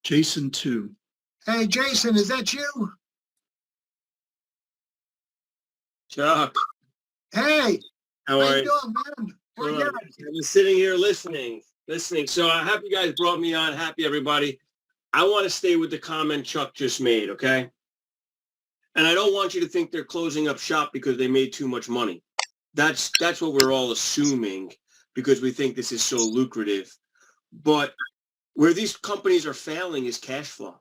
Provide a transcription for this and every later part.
Jason 2. Hey, Jason, is that you? Chuck. Hey. How are you doing, man? We're good. I've been sitting here listening. So I'm happy you guys brought me on. Happy everybody. I want to stay with the comment Chuck just made, okay? And I don't want you to think they're closing up shop because they made too much money. That's what we're all assuming because we think this is so lucrative. But where these companies are failing is cash flow.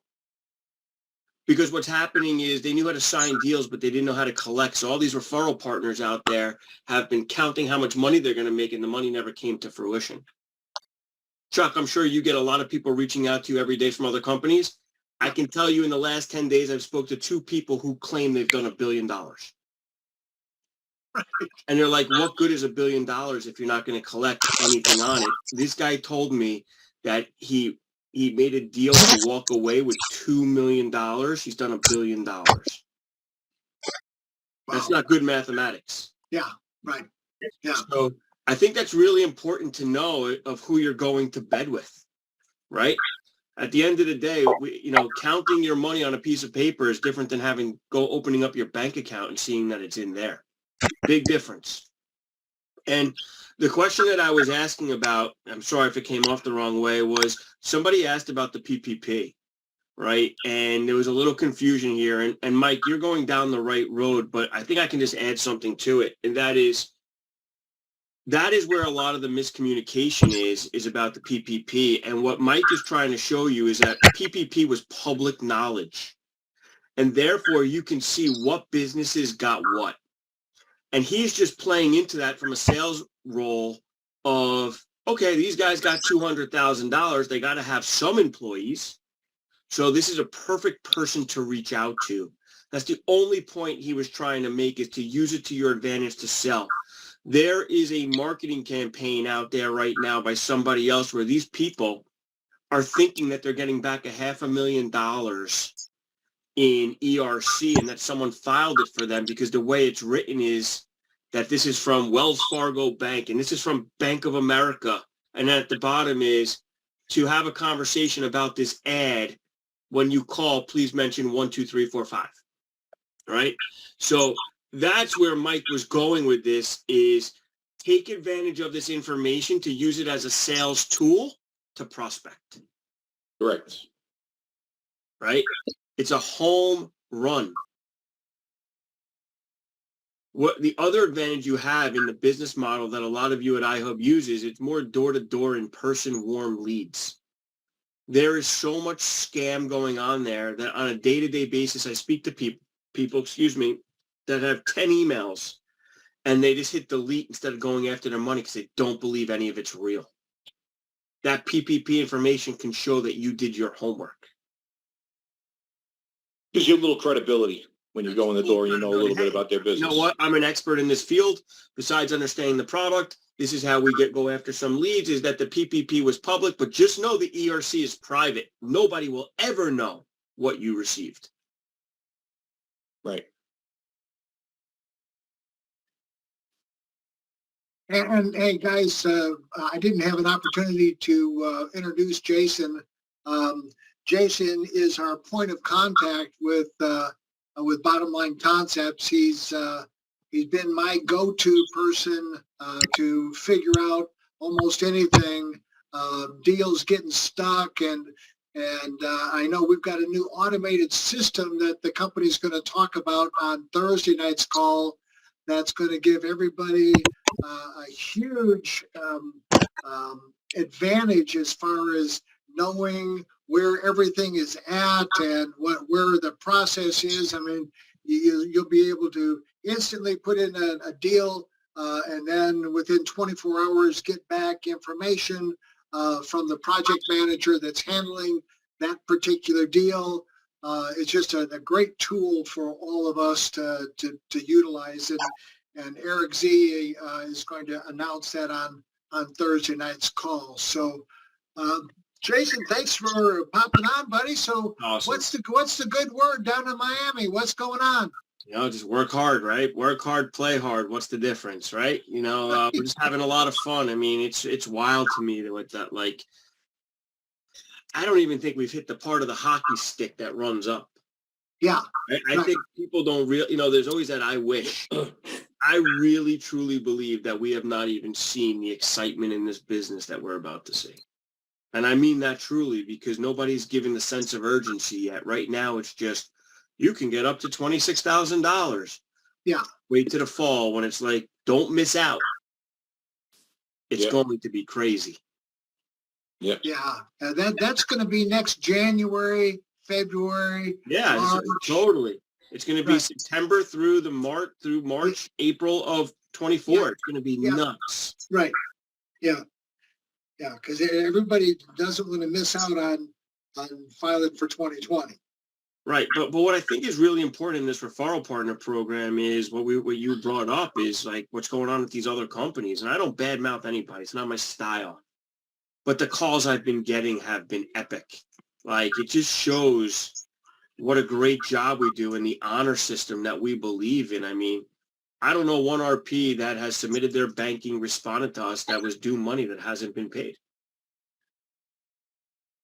Because what's happening is they knew how to sign deals, but they didn't know how to collect. So all these referral partners out there have been counting how much money they're going to make, and the money never came to fruition. Chuck, I'm sure you get a lot of people reaching out to you every day from other companies. I can tell you in the last 10 days, I've spoke to 2 people who claim they've done $1 billion. Right. And they're like, what good is $1 billion if you're not going to collect anything on it? This guy told me that he made a deal to walk away with $2 million. He's done $1 billion. Wow. That's not good mathematics. Yeah, right. Yeah. So I think that's really important to know of who you're going to bed with, right? At the end of the day, counting your money on a piece of paper is different than opening up your bank account and seeing that it's in there. Big difference. And the question that I was asking about, I'm sorry if it came off the wrong way, was somebody asked about the PPP, right? And there was a little confusion here. And Mike, you're going down the right road, but I think I can just add something to it. And that is where a lot of the miscommunication is about the PPP. And what Mike is trying to show you is that PPP was public knowledge. And therefore, you can see what businesses got what. And he's just playing into that from a sales role of, okay, these guys got $200,000. They got to have some employees. So this is a perfect person to reach out to. That's the only point he was trying to make, is to use it to your advantage to sell. There is a marketing campaign out there right now by somebody else where these people are thinking that they're getting back $500,000 in ERC and that someone filed it for them, because the way it's written is that this is from Wells Fargo Bank and this is from Bank of America. And at the bottom is, to have a conversation about this ad, when you call, please mention 12345. Right? So that's where Mike was going with this, is take advantage of this information to use it as a sales tool to prospect. Correct. Right? It's a home run. What the other advantage you have in the business model that a lot of you at iHub uses, it's more door-to-door in-person warm leads. There is so much scam going on there that on a day-to-day basis, I speak to people, that have 10 emails and they just hit delete instead of going after their money because they don't believe any of it's real. That PPP information can show that you did your homework. Gives you a little credibility when you go in the door and you know a little bit about their business. You know what? I'm an expert in this field. Besides understanding the product, this is how we go after some leads, is that the PPP was public, but just know the ERC is private. Nobody will ever know what you received. Right. And hey, guys, I didn't have an opportunity to introduce Jason. Jason is our point of contact with Bottom Line Concepts. He's been my go-to person to figure out almost anything, deals getting stuck, and I know we've got a new automated system that the company's going to talk about on Thursday night's call. That's going to give everybody a huge advantage as far as knowing where everything is at and where the process is. I mean, you'll be able to instantly put in a deal and then within 24 hours get back information from the project manager that's handling that particular deal. It's just a great tool for all of us to utilize. And Eric Z is going to announce that on Thursday night's call. So, Jason, thanks for popping on, buddy. So, awesome. What's the good word down in Miami? What's going on? You know, just work hard, right? Work hard, play hard. What's the difference, right? You know, we're just having a lot of fun. I mean, it's wild to me that like, I don't even think we've hit the part of the hockey stick that runs up. Yeah. I Right. think people don't you know, there's always that I wish. I really, truly believe that we have not even seen the excitement in this business that we're about to see. And I mean that truly, because nobody's given the sense of urgency yet. Right now, it's just, you can get up to $26,000. Yeah. Wait to the fall when it's like, don't miss out. It's Yeah. going to be crazy. Yeah. Yeah. That's going to be next January, February. Yeah, March. totally. It's going to be Right. September through March, April of 24. Yeah. It's going to be Yeah. nuts. Right. Yeah. Yeah. Because everybody doesn't want to miss out on filing for 2020. Right. But what I think is really important in this referral partner program is what you brought up is like what's going on with these other companies. And I don't badmouth anybody. It's not my style. But the calls I've been getting have been epic. Like, it just shows what a great job we do in the honor system that we believe in. I mean, I don't know one RP that has submitted their banking, responded to us, that was due money that hasn't been paid.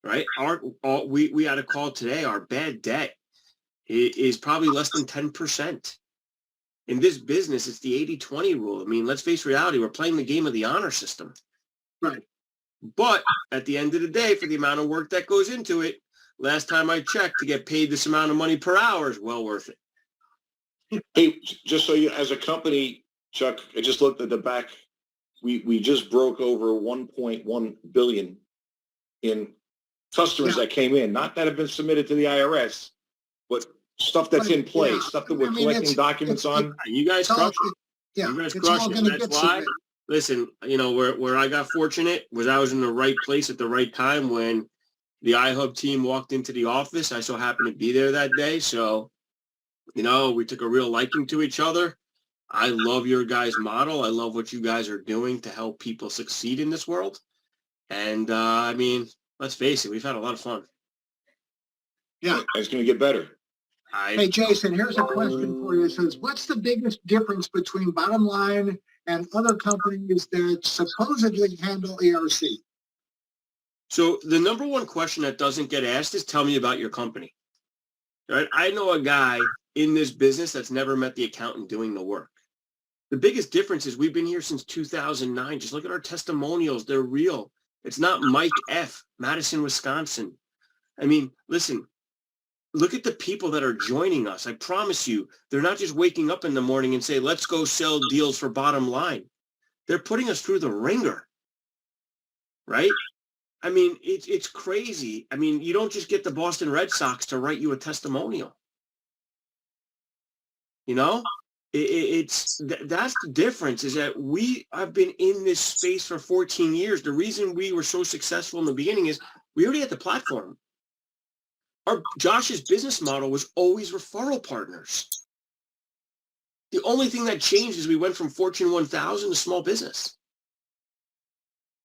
Right? We had a call today. Our bad debt is probably less than 10%. In this business, it's the 80-20 rule. I mean, let's face reality. We're playing the game of the honor system. Right. But at the end of the day, for the amount of work that goes into it, last time I checked, to get paid this amount of money per hour is well worth it. Hey, just so you, as a company, Chuck, I just looked at the back. We just broke over 1.1 billion in customers that came in, not that have been submitted to the IRS, but stuff that's in place, Yeah. stuff that we're I mean, collecting documents on. You guys It's all, crush it. yeah. You guys It's crush all it. going to That's get why, submitted. listen, you know, where I got fortunate was I was in the right place at the right time when the iHub team walked into the office. I so happened to be there that day. So, you know, we took a real liking to each other. I love your guys' model. I love what you guys are doing to help people succeed in this world. And, I mean, let's face it, we've had a lot of fun. Yeah. It's going to get better. Hey, Jason, here's a question for you. It says, what's the biggest difference between Bottom Line and other companies that supposedly handle ERC? So the number one question that doesn't get asked is, tell me about your company. Right? I know a guy in this business that's never met the accountant doing the work. The biggest difference is we've been here since 2009. Just look at our testimonials. They're real. It's not Mike F., Madison, Wisconsin. I mean, listen, look at the people that are joining us. I promise you, they're not just waking up in the morning and say, let's go sell deals for Bottom Line. They're putting us through the ringer, right? I mean, it's crazy. I mean, you don't just get the Boston Red Sox to write you a testimonial. You know, that's the difference, is that we have been in this space for 14 years. The reason we were so successful in the beginning is we already had the platform. Josh's business model was always referral partners. The only thing that changed is we went from Fortune 1000 to small business.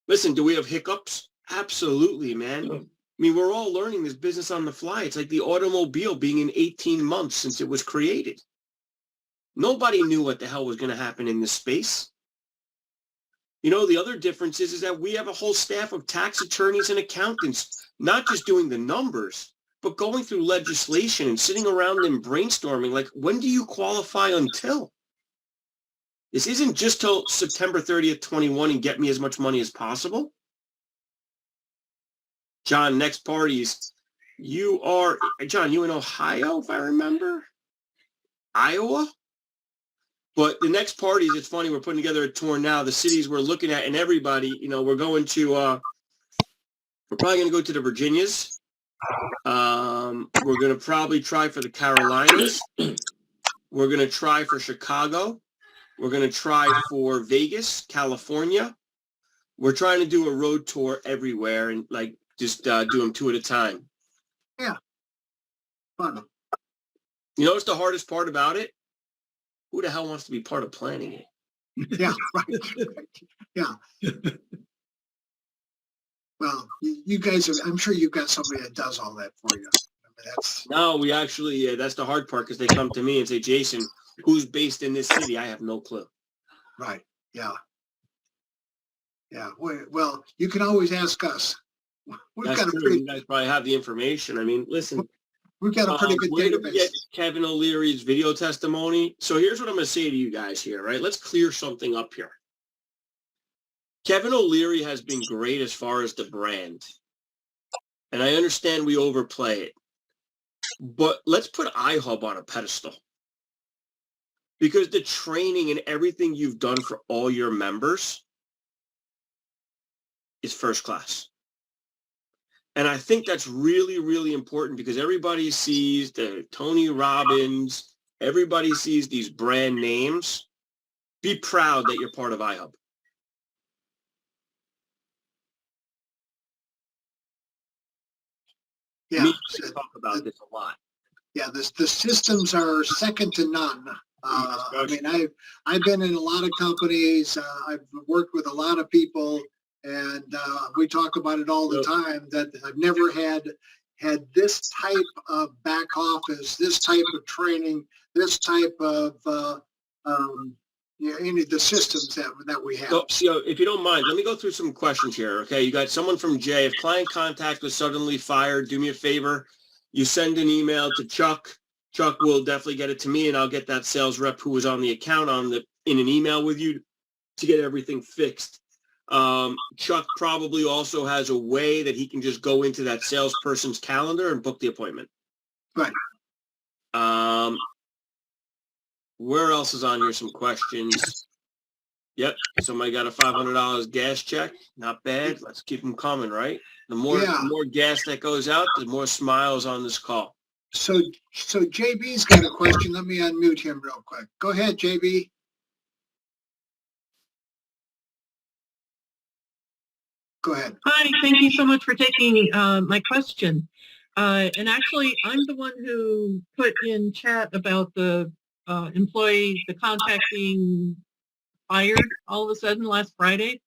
Listen, do we have hiccups? Absolutely, man. I mean, we're all learning this business on the fly. It's like the automobile being in 18 months since it was created. Nobody knew what the hell was going to happen in this space. You know, the other difference is that we have a whole staff of tax attorneys and accountants, not just doing the numbers, but going through legislation and sitting around and brainstorming, like, when do you qualify until? This isn't just till September 30th, 21 and get me as much money as possible. John, next parties, John, you in Ohio, if I remember? Iowa? But the next parties, it's funny, we're putting together a tour now. The cities we're looking at, and everybody, you know, we're going to, we're probably going to go to the Virginias. We're going to probably try for the Carolinas. We're going to try for Chicago. We're going to try for Vegas, California. We're trying to do a road tour everywhere and like just do them two at a time. Yeah. Fun. You know what's the hardest part about it? Who the hell wants to be part of planning it? Yeah, right. Yeah. Well, you guys, I'm sure you've got somebody that does all that for you. That's No, we actually, that's the hard part because they come to me and say, Jason, who's based in this city? I have no clue. right. Yeah. Yeah. Well, you can always ask us. We've That's got a true. pretty, You guys probably have the information. I mean, listen, we've got a pretty good where did we get database. Kevin O'Leary's video testimony? So here's what I'm going to say to you guys here, right? Let's clear something up here. Kevin O'Leary has been great as far as the brand. And I understand we overplay it. But let's put iHub on a pedestal. Because the training and everything you've done for all your members is first class. And I think that's really, really important because everybody sees the Tony Robbins, everybody sees these brand names. Be proud that you're part of iHub. Yeah. Me and I talk about this a lot. Yeah. The systems are second to none. I mean, I've been in a lot of companies. I've worked with a lot of people, and we talk about it all the time that I've never had this type of back office, this type of training, this type of any of the systems that we have. So, if you don't mind, let me go through some questions here. Okay, you got someone from Jay. If client contact was suddenly fired, do me a favor. You send an email to Chuck. Chuck will definitely get it to me, and I'll get that sales rep who was on the account in an email with you to get everything fixed. Chuck probably also has a way that he can just go into that salesperson's calendar and book the appointment. Right. Where else is on here? Some questions. Yep. Somebody got a $500 gas check. Not bad. Let's keep them coming, right? The more gas that goes out, the more smiles on this call. So JB's got a question. Let me unmute him real quick. Go ahead, JB. Go ahead. Hi, thank you so much for taking my question. And actually, I'm the one who put in chat about the employee, the contact being fired all of a sudden last Friday.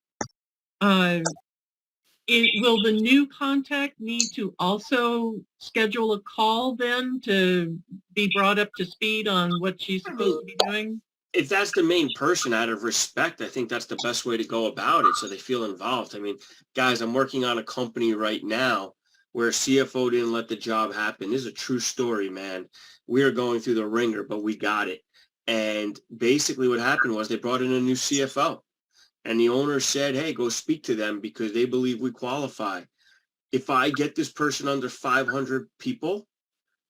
Will the new contact need to also schedule a call then to be brought up to speed on what she's supposed to be doing? If that's the main person, out of respect, I think that's the best way to go about it so they feel involved. I mean, guys, I'm working on a company right now where CFO didn't let the job happen. This is a true story, man. We are going through the ringer, but we got it. And basically what happened was they brought in a new CFO. And the owner said, hey, go speak to them because they believe we qualify. If I get this person under 500 people,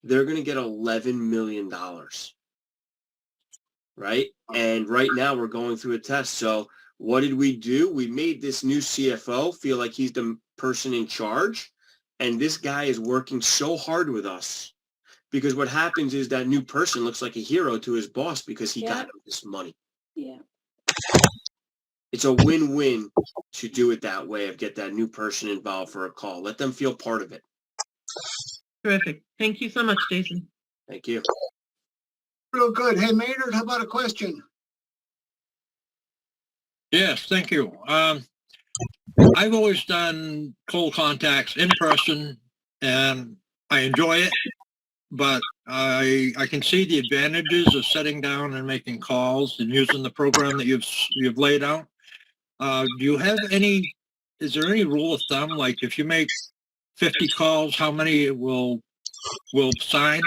they're going to get $11 million. Right? And right now we're going through a test. So what did we do? We made this new CFO feel like he's the person in charge. And this guy is working so hard with us because what happens is that new person looks like a hero to his boss because he got him this money. Yeah. It's a win-win to do it that way, of get that new person involved for a call. Let them feel part of it. Terrific. Thank you so much, Jason. Thank you. Real good. Hey, Maynard, how about a question? Yes, thank you. I've always done cold contacts in person, and I enjoy it, but I can see the advantages of sitting down and making calls and using the program that you've laid out. Do you have is there any rule of thumb, like if you make 50 calls, how many will sign?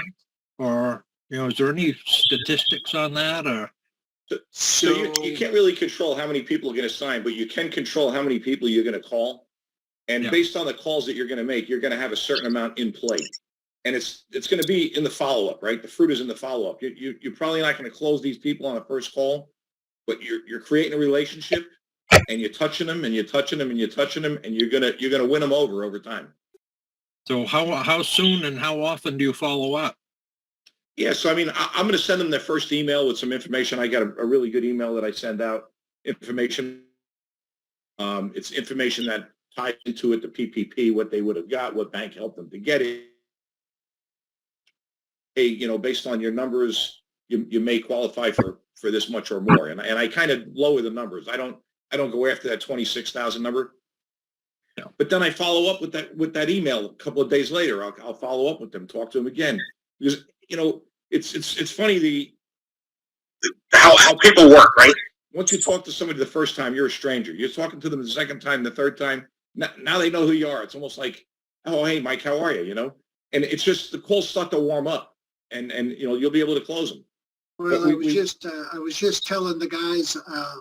Or, is there any statistics on that? Or So you can't really control how many people are going to sign, but you can control how many people you're going to call. And based on the calls that you're going to make, you're going to have a certain amount in play. And it's going to be in the follow-up, right? The fruit is in the follow-up. You're probably not going to close these people on a first call, but you're creating a relationship, and you're touching them, and you're touching them, and you're touching them, and you're gonna win them over time. so how soon and how often do you follow up? Yeah, so I mean, I'm going to send them their first email with some information. I got a really good email that I send out, information. It's information that ties into it, the PPP, what they would have got, what bank helped them to get it. Hey, based on your numbers, you may qualify for this much or more. And I kind of lower the numbers. I don't go after that 26,000 number. But then I follow up with that email a couple of days later. I'll follow up with them, talk to them again, because it's funny how people work, right? Once you talk to somebody the first time, you're a stranger. You're talking to them the second time, the third time. Now they know who you are. It's almost like, oh, hey, Mike, how are you? And it's just the calls start to warm up, and you'll be able to close them. Well, I was just telling the guys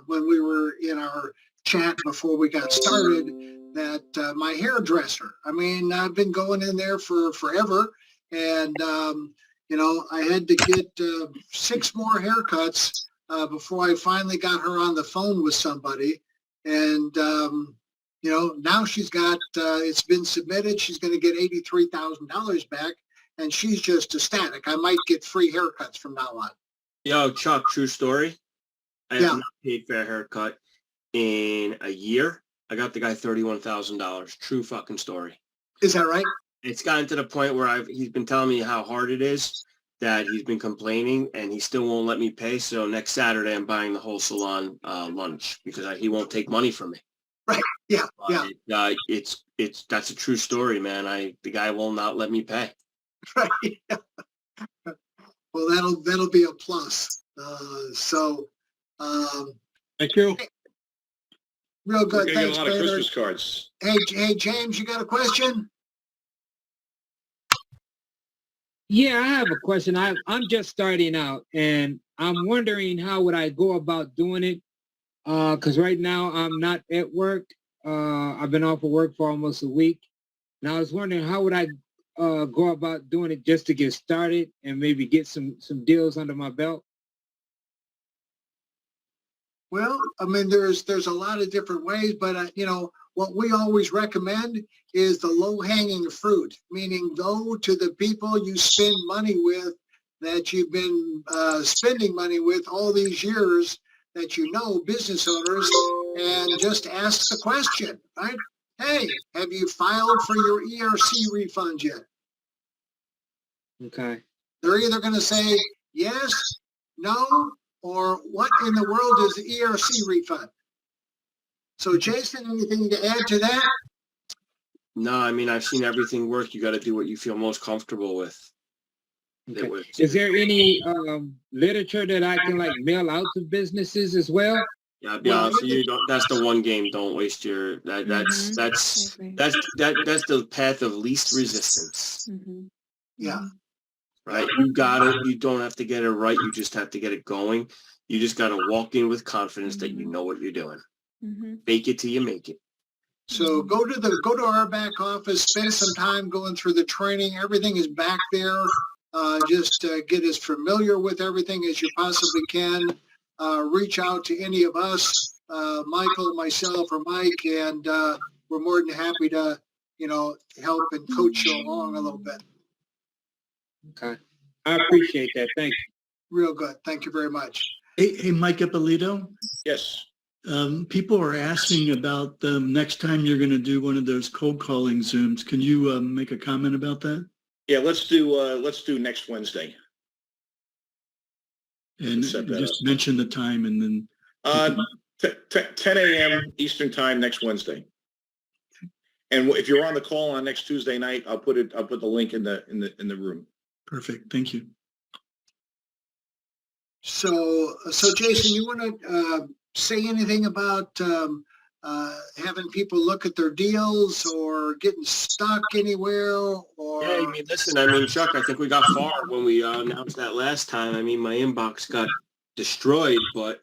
when we were in our chat before we got started that my hairdresser, I mean, I've been going in there for forever, and I had to get 6 more haircuts before I finally got her on the phone with somebody, and now she's got it's been submitted. She's going to get $83,000 back, and she's just ecstatic. I might get free haircuts from now on. Yo, Chuck, true story. I have not paid for a haircut in a year. I got the guy $31,000. True fucking story. Is that right? It's gotten to the point where he's been telling me how hard it is, that he's been complaining, and he still won't let me pay. So next Saturday, I'm buying the whole salon lunch because he won't take money from me. Right. Yeah. Yeah. That's a true story, man. The guy will not let me pay. Right. Yeah. Well, that'll be a plus. Thank you. Real good. We're Thanks, getting a lot of Baylor. Christmas cards. Hey, James, you got a question? Yeah, I have a question. I'm just starting out, and I'm wondering how would I go about doing it? Because right now I'm not at work. I've been off of work for almost a week, and I was wondering how would I go about doing it just to get started and maybe get some deals under my belt. Well, I mean, there's a lot of different ways, but what we always recommend is the low-hanging fruit, meaning go to the people you spend money with, that you've been spending money with all these years, that business owners, and just ask the question, right? Hey, have you filed for your ERC refund yet? Okay. They're either going to say yes, no, or what in the world is the ERC refund? So, Jason, anything to add to that? No, I mean, I've seen everything work. You got to do what you feel most comfortable with. Okay. Is there any literature that I can mail out to businesses as well? Yeah, I'll be honest with you. That's the one game. Don't waste your. That's the path of least resistance. Yeah. Right. You got it. You don't have to get it right. You just have to get it going. You just got to walk in with confidence that you know what you're doing. Fake it till you make it. So go to our back office, spend some time going through the training. Everything is back there. Just get as familiar with everything as you possibly can. Reach out to any of us, Michael, myself, or Mike, and we're more than happy to, help and coach you along a little bit. Okay. I appreciate that. Thank you. Real good. Thank you very much. Hey, Mike Ippolito. Yes. People are asking about the next time you're going to do one of those cold calling Zooms. Can you make a comment about that? Yeah, let's do next Wednesday. And just mention the time, and then 10 a.m. Eastern time next Wednesday. And if you're on the call on next Tuesday night, I'll put the link in the room. Perfect. Thank you. So Jason, you want to say anything about having people look at their deals or getting stuck anywhere? Or Yeah, I mean, listen, Chuck, I think we got far when we announced that last time. I mean, my inbox got destroyed, but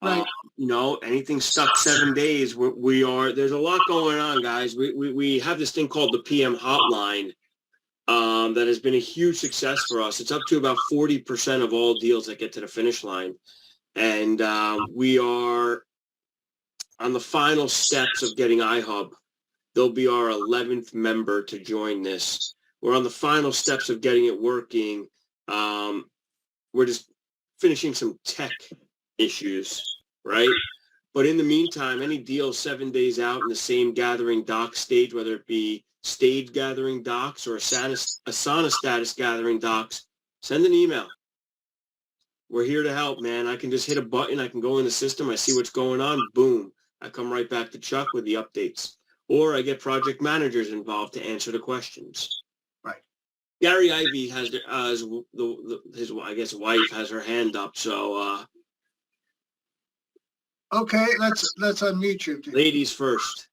right. Anything stuck 7 days, there's a lot going on, guys. We have this thing called the PM hotline that has been a huge success for us. It's up to about 40% of all deals that get to the finish line. And we are on the final steps of getting iHub. They'll be our 11th member to join this. We're on the final steps of getting it working. We're just finishing some tech issues, right? But in the meantime, any deal 7 days out in the same gathering doc stage, whether it be stage gathering docs or Asana status gathering docs, send an email. We're here to help, man. I can just hit a button. I can go in the system. I see what's going on. Boom. I come right back to Chuck with the updates. or I get project managers involved to answer the questions. Right. Gary Ivey has his I guess wife has her hand up, so Okay, let's unmute you. ladies first.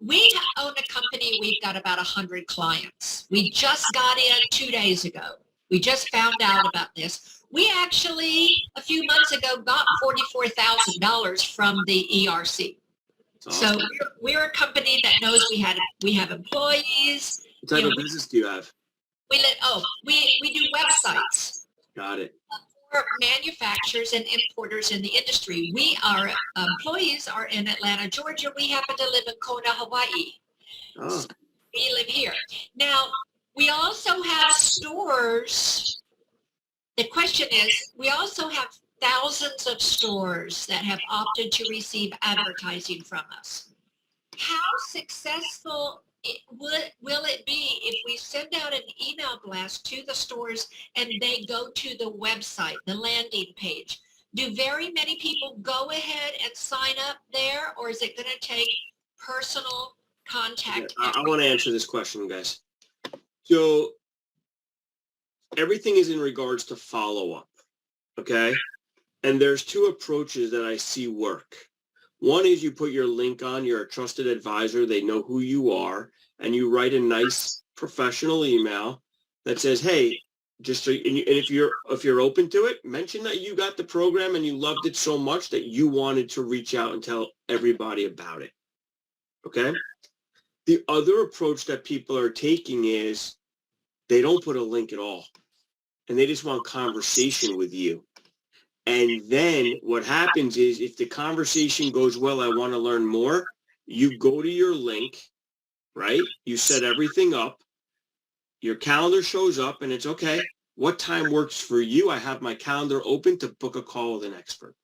We own a company. We've got about 100 clients. We just got in 2 days ago. We just found out about this. We actually, a few months ago, got $44,000 from the ERC. Awesome. So we're a company that knows we have employees. What type of business do you have? We do websites Got it. for manufacturers and importers in the industry. Our employees are in Atlanta, Georgia. We happen to live in Kona, Hawaii. Oh. So we live here. Now, we also have stores. The question is, we also have thousands of stores that have opted to receive advertising from us. How successful will it be if we send out an email blast to the stores and they go to the website, the landing page? Do very many people go ahead and sign up there, or is it going to take personal contact? Yeah, I want to answer this question, guys. So everything is in regards to follow-up, okay? And there's two approaches that I see work. One is you put your link on, you're a trusted advisor, they know who you are, and you write a nice professional email that says, hey, just so, and if you're open to it, mention that you got the program and you loved it so much that you wanted to reach out and tell everybody about it, okay? The other approach that people are taking is they don't put a link at all, and they just want conversation with you. And then what happens is if the conversation goes well, I want to learn more, you go to your link, right? You set everything up. Your calendar shows up and it's okay. What time works for you? I have my calendar open to book a call with an expert.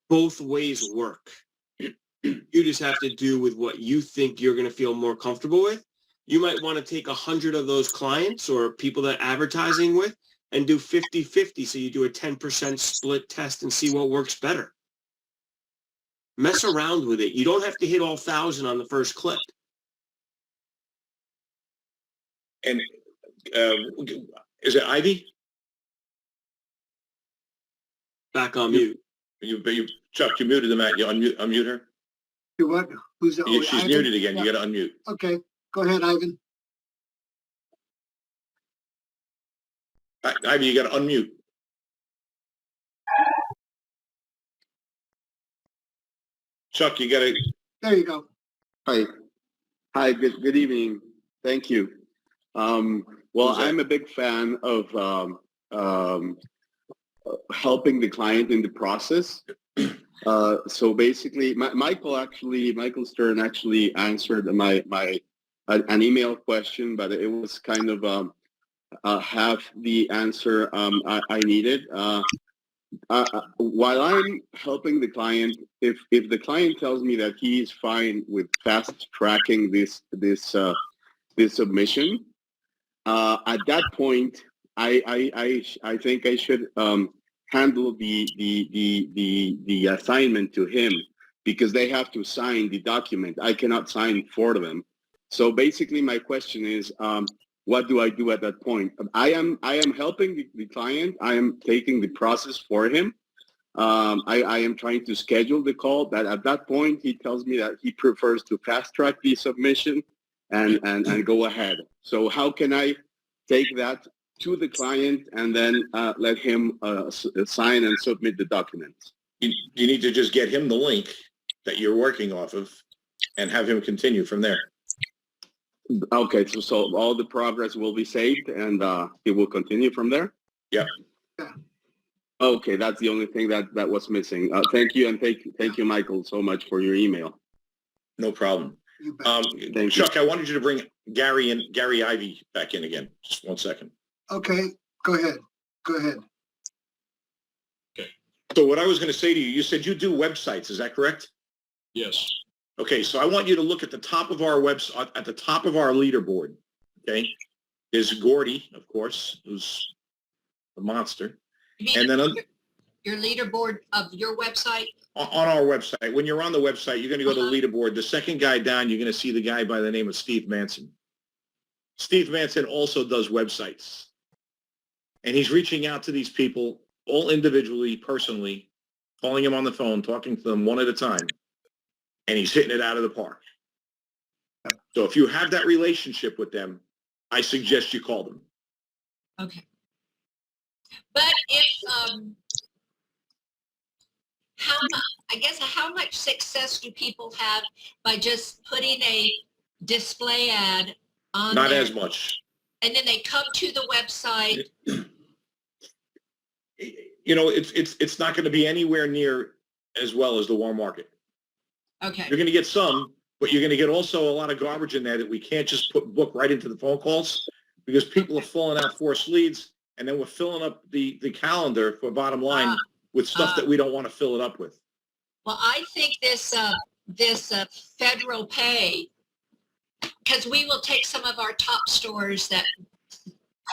Both ways work. You just have to do with what you think you're going to feel more comfortable with. You might want to take 100 of those clients or people that advertising with and do 50-50. So you do a 10% split test and see what works better. Mess around with it. You don't have to hit all 1,000 on the first clip. And is it Ivy? Back on mute. Chuck, you muted them. You unmute her. Do what? Who's the? She's Ivan? muted again. Yeah. You got to unmute. Okay, go ahead, Ivan. Ivy, you got to unmute. Chuck, you got to. There you go. Hi. Good evening. Thank you. Well, I'm a big fan of helping the client in the process. So basically, Michael Stern actually answered an email question, but it was kind of half the answer I needed. While I'm helping the client, if the client tells me that he is fine with fast tracking this submission, at that point, I think I should handle the assignment to him, because they have to sign the document. I cannot sign for them. So basically, my question is, what do I do at that point? I am helping the client. I am taking the process for him. I am trying to schedule the call. But at that point, he tells me that he prefers to fast track the submission and go ahead. So how can I take that to the client and then let him sign and submit the documents? You need to just get him the link that you're working off of and have him continue from there. Okay, so all the progress will be saved and it will continue from there? Yeah. Okay, that's the only thing that was missing. Thank you, and thank you, Michael, so much for your email. No problem. Thank Chuck, you. I wanted you to bring Gary Ivey back in again. Just 1 second. Okay, go ahead. So what I was going to say to you, you said you do websites. Is that correct? Yes. Okay, so I want you to look at the top of our website, at the top of our leaderboard. Okay, is Gordy, of course, who's a monster, and then your leaderboard of your website? On our website. When you're on the website, you're going to go to leaderboard. The second guy down, you're going to see the guy by the name of Steve Manson. Steve Manson also does websites. And he's reaching out to these people all individually, personally, calling them on the phone, talking to them one at a time. And he's hitting it out of the park. So if you have that relationship with them, I suggest you call them. Okay. But if, how much success do people have by just putting a display ad on Not there, as much. and then they come to the website? You know, it's not going to be anywhere near as well as the warm market. Okay. You're going to get some, but you're going to get also a lot of garbage in there that we can't just book right into the phone calls, because people are filling out forced leads, and then we're filling up the calendar for bottom line with stuff that we don't want to fill it up with. Well, I think this federal pay, because we will take some of our top stores that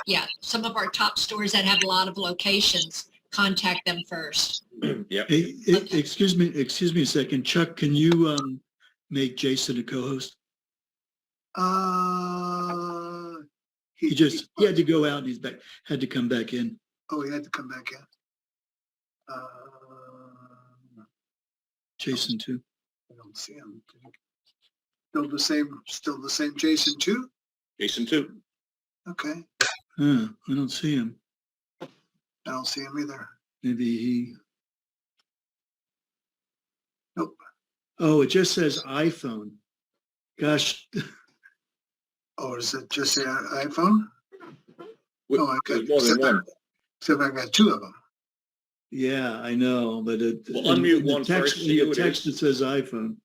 have a lot of locations, contact them first. Yep. Hey, excuse me a second. Chuck, can you make Jason a co-host? He had to go out and had to come back in. Oh, he had to come back in. Jason too. I don't see him. Still the same Jason too? Jason too. Okay. I don't see him. I don't see him either. Maybe he. Nope. Oh, it just says iPhone. Gosh. Oh, does it just say iPhone? Oh, I got more than one. Except I got two of them. Yeah, I know, but Well, unmute one first, see in who the it text is. it says iPhone.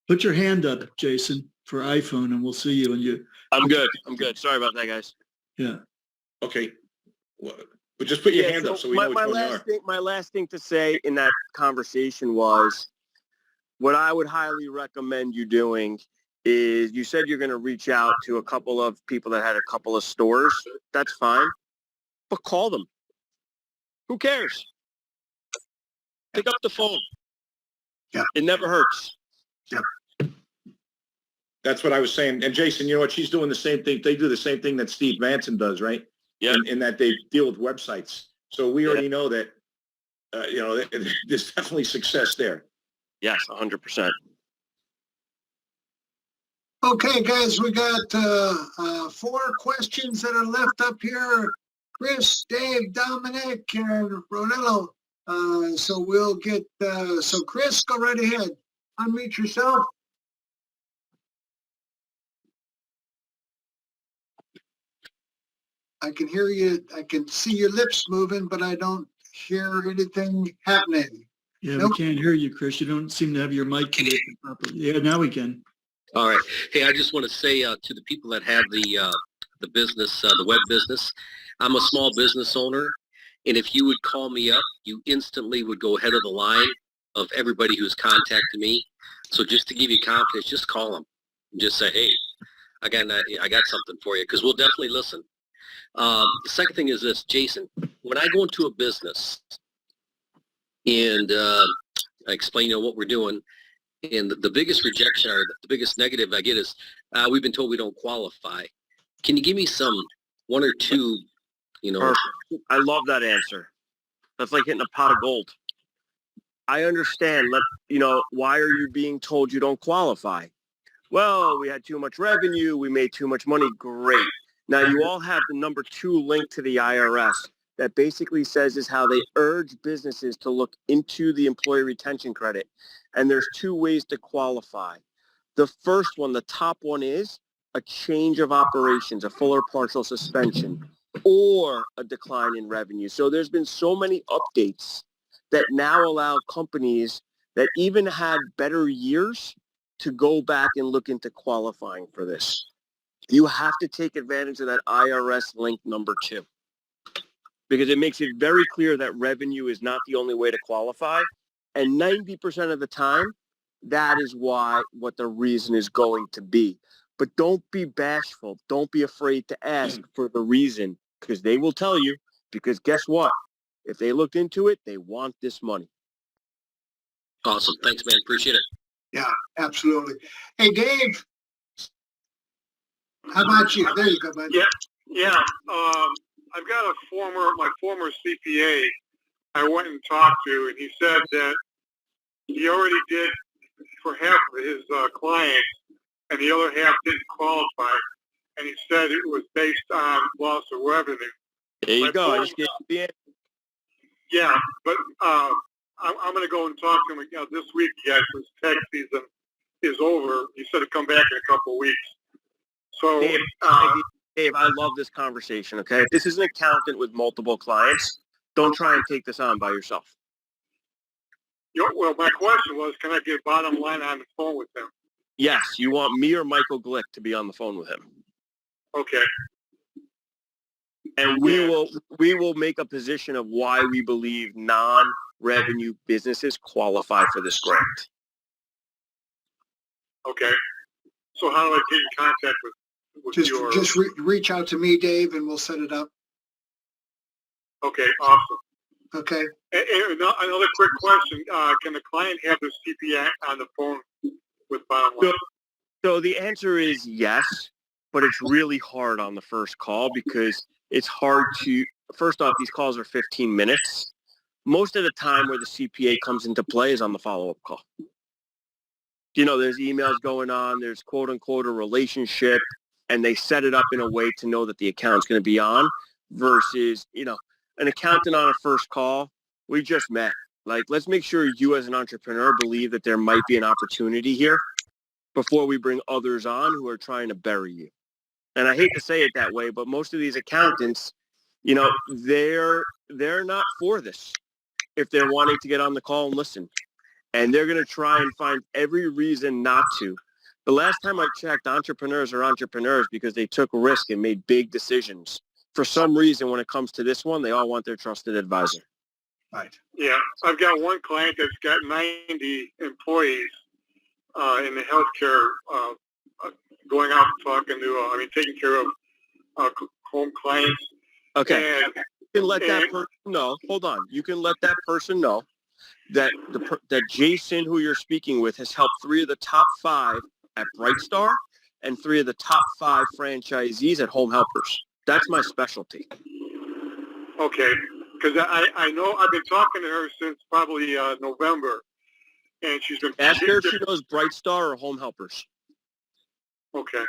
Put your hand up, Jason, for iPhone, and we'll see you. And you. I'm good. Sorry about that, guys. Yeah. Okay. Well, but just put your hand up so we know which one you are. My last thing to say in that conversation was, what I would highly recommend you doing is, you said you're going to reach out to a couple of people that had a couple of stores. That's fine. But call them. Who cares? Pick up the phone. Yeah. It never hurts. Yep. That's what I was saying. And Jason, you know what? She's doing the same thing. They do the same thing that Steve Manson does, right? Yeah. In that they deal with websites. So we already know that, there's definitely success there. Yes, 100%. Okay, guys, we got 4 questions that are left up here. Chris, Dave, Dominic, and Ronello. So we'll get, so Chris, go right ahead. Unmute yourself. I can hear you. I can see your lips moving, but I don't hear anything happening. Yeah, Nope. we can't hear you, Chris. You don't seem to have your mic connected properly. Yeah, now we can. All right. Hey, I just want to say to the people that have the business, the web business, I'm a small business owner, and if you would call me up, you instantly would go ahead of the line of everybody who's contacted me. So just to give you confidence, just call them and just say, hey, I got something for you, because we'll definitely listen. The second thing is this, Jason, when I go into a business and I explain what we're doing, and the biggest rejection or the biggest negative I get is, we've been told we don't qualify. Can you give me one or two, Perfect. I love that answer. That's like hitting a pot of gold. I understand. Why are you being told you don't qualify? Well, we had too much revenue. We made too much money. Great. Now you all have the number 2 link to the IRS that basically says is how they urge businesses to look into the employee retention credit. And there's 2 ways to qualify. The first one, the top one, is a change of operations, a full or partial suspension, or a decline in revenue. So there's been so many updates that now allow companies that even had better years to go back and look into qualifying for this. You have to take advantage of that IRS link number 2, because it makes it very clear that revenue is not the only way to qualify. And 90% of the time, that is what the reason is going to be. But don't be bashful. Don't be afraid to ask for the reason, because they will tell you. Because guess what? If they looked into it, they want this money. Awesome. Thanks, man. Appreciate it. Yeah, absolutely. Hey, Dave, how about you? There you go, bud. Yeah. I've got my former CPA I went and talked to, and he said that he already did for half of his clients, and the other half didn't qualify. And he said it was based on loss of revenue. There you My go. I former- just gave you the answer. Yeah, but I'm going to go and talk to him again this week, guys, since tax season is over. He said to come back in a couple of weeks. So, Dave, I love this conversation, okay? If this is an accountant with multiple clients, don't try and take this on by yourself. well, my question was, can I get bottom line on the phone with him? Yes, you want me or Michael Glick to be on the phone with him. Okay. And we will make a position of why we believe non-revenue businesses qualify for this grant. Okay. So how do I get in contact with your... Just reach out to me, Dave, and we'll set it up. Okay, awesome. Okay. And another quick question. Can the client have the CPA on the phone with bottom line? So the answer is yes, but it's really hard on the first call because it's hard to, first off, these calls are 15 minutes. Most of the time where the CPA comes into play is on the follow-up call. You know, there's emails going on, there's quote unquote a relationship, and they set it up in a way to know that the account's going to be on versus, you know, an accountant on a first call, we just met. Like, let's make sure you as an entrepreneur believe that there might be an opportunity here before we bring others on who are trying to bury you. And I hate to say it that way, but most of these accountants, you know, they're not for this if they're wanting to get on the call and listen. And they're going to try and find every reason not to. The last time I checked, entrepreneurs are entrepreneurs because they took risk and made big decisions. For some reason, when it comes to this one, they all want their trusted advisor. Right. Yeah, I've got one client that's got 90 employees in the healthcare, going out and talking to, taking care of home clients. Okay. And, You can let that person know. Hold on. You can let that person know that that Jason, who you're speaking with, has helped 3 of the top 5 at Brightstar and 3 of the top 5 franchisees at Home Helpers. That's my specialty. Okay, because I know I've been talking to her since probably November, and she's been... Ask her if she knows Brightstar or Home Helpers. Okay.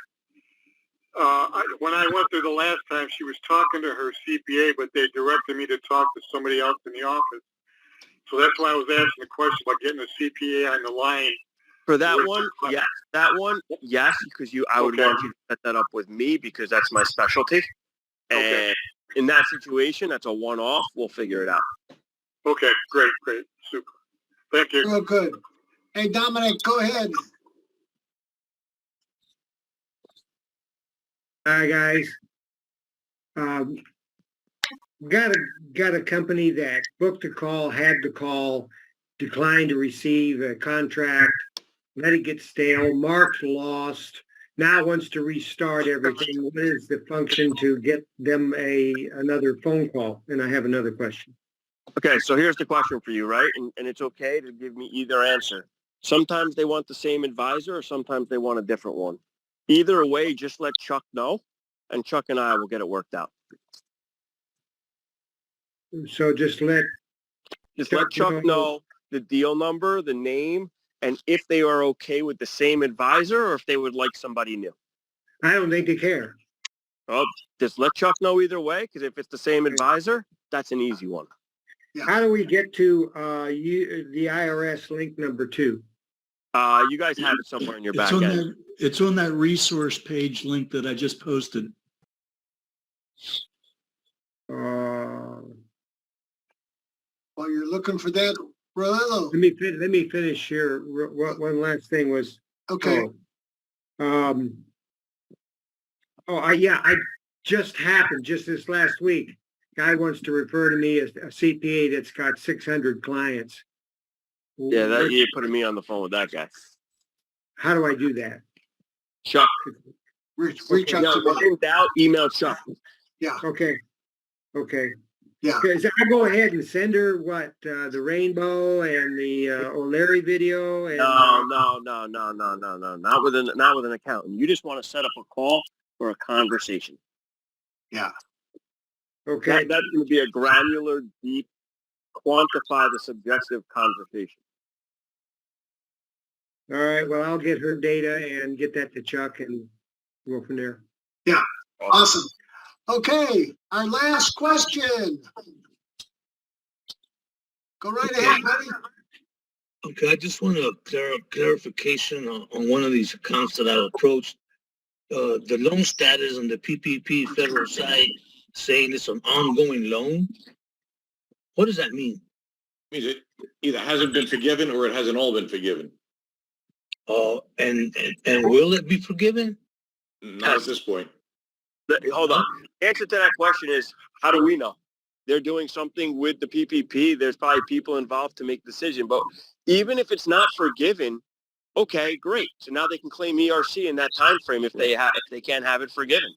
When I went there the last time, she was talking to her CPA, but they directed me to talk to somebody else in the office. So that's why I was asking the question about getting a CPA on the line. For that one, yes, because I would want you to set that up with me because that's my specialty. Okay. And in that situation, that's a one-off. We'll figure it out. Okay, great, super. Thank you. Real good. Hey, Dominic, go ahead. Hi, guys. Got a company that booked a call, had the call, declined to receive a contract, let it get stale, marked lost, now wants to restart everything. What is the function to get them another phone call? And I have another question. Okay, so here's the question for you, right? And it's okay to give me either answer. Sometimes they want the same advisor or sometimes they want a different one. Either way, just let Chuck know, and Chuck and I will get it worked out. So just let Chuck know the deal number, the name, and if they are okay with the same advisor or if they would like somebody new. I don't think they care. Well, just let Chuck know either way, because if it's the same advisor, that's an easy one. Yeah. How do we get to the IRS link number 2? You guys have it somewhere in your back end. It's on that resource page link that I just posted. While you're looking for that, Rollo. Let me finish here. One last thing was. Okay. I just happened just this last week. Guy wants to refer to me as a CPA that's got 600 clients. Yeah, you're putting me on the phone with that guy. How do I do that? Chuck. Reach out to me. When in doubt, email Chuck. Yeah. Okay. Yeah. Because I go ahead and send her what, the rainbow and the O'Leary video and No, not with an accountant. You just want to set up a call for a conversation. Yeah. okay. That's going to be a granular, deep, quantify the subjective conversation. All right. Well, I'll get her data and get that to Chuck and go from there. Yeah. Awesome. Okay. Our last question. Go right ahead, buddy. Okay, I just want a clarification on one of these accounts that I approached. The loan status on the PPP federal side saying it's an ongoing loan. What does that mean? Means it either hasn't been forgiven or it hasn't all been forgiven. And will it be forgiven? Not at this point. Hold on. Answer to that question is, how do we know? They're doing something with the PPP. There's probably people involved to make the decision. But even if it's not forgiven, okay, great. So now they can claim ERC in that time frame if they can't have it forgiven.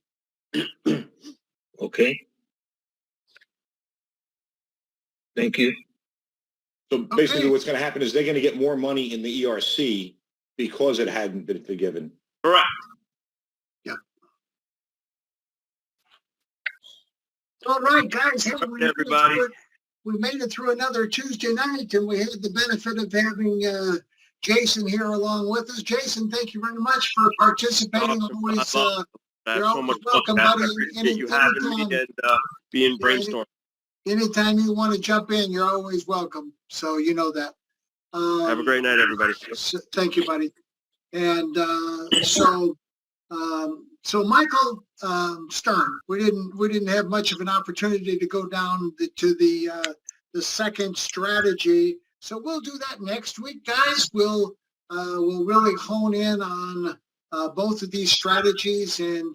Okay. Thank you. So basically what's going to happen is they're going to get more money in the ERC because it hadn't been forgiven. Correct. All right, guys. Hey, Everybody. We made it through another Tuesday night, and we had the benefit of having Jason here along with us. Jason, thank you very much for participating. Awesome. Always, That's you're so always much welcome, fun. buddy. I appreciate you having me and being brainstormed. Anytime you want to jump in, you're always welcome. So you know that. Have a great night, everybody. Thank you, buddy. And so Michael Stern, we didn't have much of an opportunity to go down to the second strategy. So we'll do that next week, guys. We'll really hone in on both of these strategies, and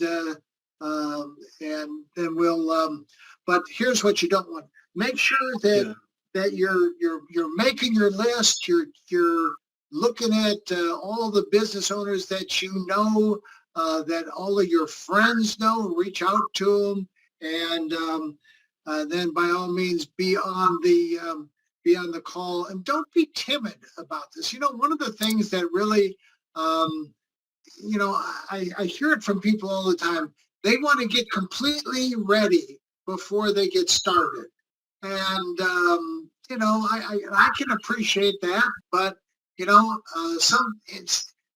then we'll. But here's what you don't want: make sure that you're making your list. You're looking at all the business owners that you know. That all of your friends know, reach out to them, and then by all means be on the call, and don't be timid about this. You know, one of the things that really, you know, I hear it from people all the time. They want to get completely ready before they get started, and you know, I can appreciate that, but you know,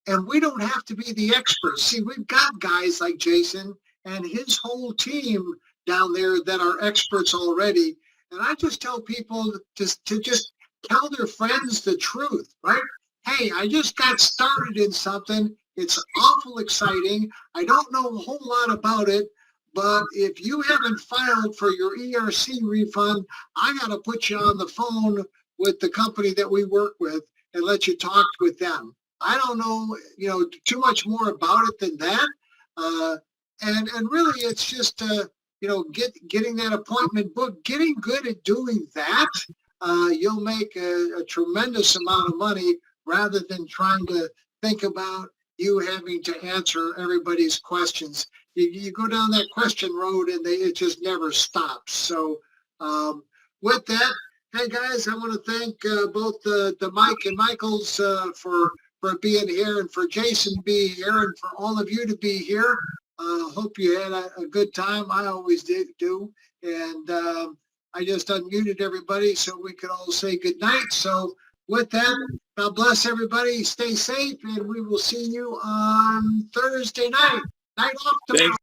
and we don't have to be the experts. See, we've got guys like Jason and his whole team down there that are experts already. And I just tell people to just tell their friends the truth, right? Hey, I just got started in something. It's awful exciting. I don't know a whole lot about it, but if you haven't filed for your ERC refund, I got to put you on the phone with the company that we work with and let you talk with them. I don't know, you know, too much more about it than that. And really, it's just, you know, getting that appointment booked, getting good at doing that. You'll make a tremendous amount of money rather than trying to think about you having to answer everybody's questions. You go down that question road and it just never stops. So with that, hey guys, I want to thank both the Mike and Michaels for being here, and for Jason to be here, and for all of you to be here. Hope you had a good time. I always do. And I just unmuted everybody so we could all say good night. So with that, God bless everybody. Stay safe, and we will see you on Thursday night. Night off tomorrow.